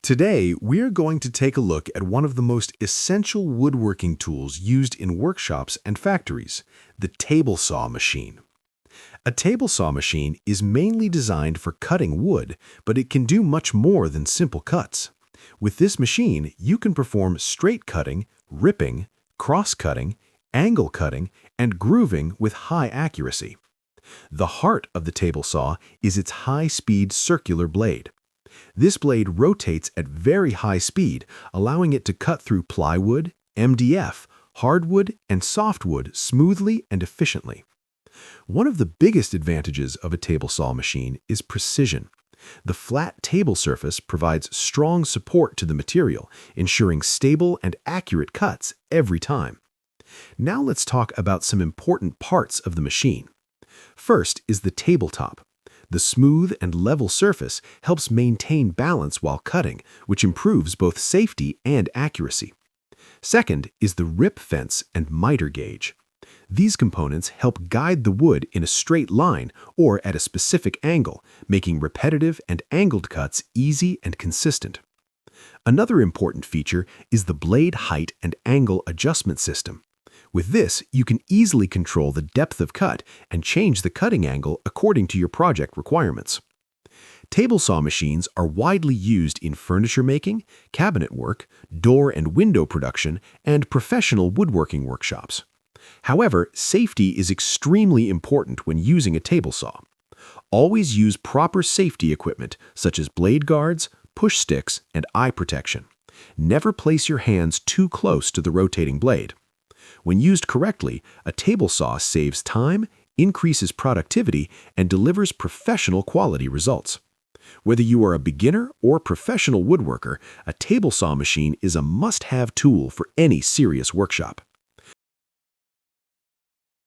Today, we're going to take a look at one of the most essential woodworking tools used in workshops and factories, the table saw machine. A table saw machine is mainly designed for cutting wood, but it can do much more than simple cuts. With this machine, you can perform straight cutting, ripping, cross-cutting, angle cutting, and grooving with high accuracy. The heart of the table saw is its high-speed circular blade. This blade rotates at very high speed, allowing it to cut through plywood, MDF, hardwood, and softwood smoothly and efficiently. One of the biggest advantages of a table saw machine is precision. The flat table surface provides strong support to the material, ensuring stable and accurate cuts every time. Now let's talk about some important parts of the machine. First is the tabletop. The smooth and level surface helps maintain balance while cutting, which improves both safety and accuracy. Second is the rip fence and miter gauge. These components help guide the wood in a straight line or at a specific angle, making repetitive and angled cuts easy and consistent. Another important feature is the blade height and angle adjustment system. With this, you can easily control the depth of cut and change the cutting angle according to your project requirements. Table saw machines are widely used in furniture making, cabinet work, door and window production, and professional woodworking workshops. However, safety is extremely important when using a table saw. Always use proper safety equipment such as blade guards, push sticks, and eye protection. Never place your hands too close to the rotating blade. When used correctly, a table saw saves time, increases productivity, and delivers professional quality results. Whether you are a beginner or professional woodworker, a table saw machine is a must-have tool for any serious workshop.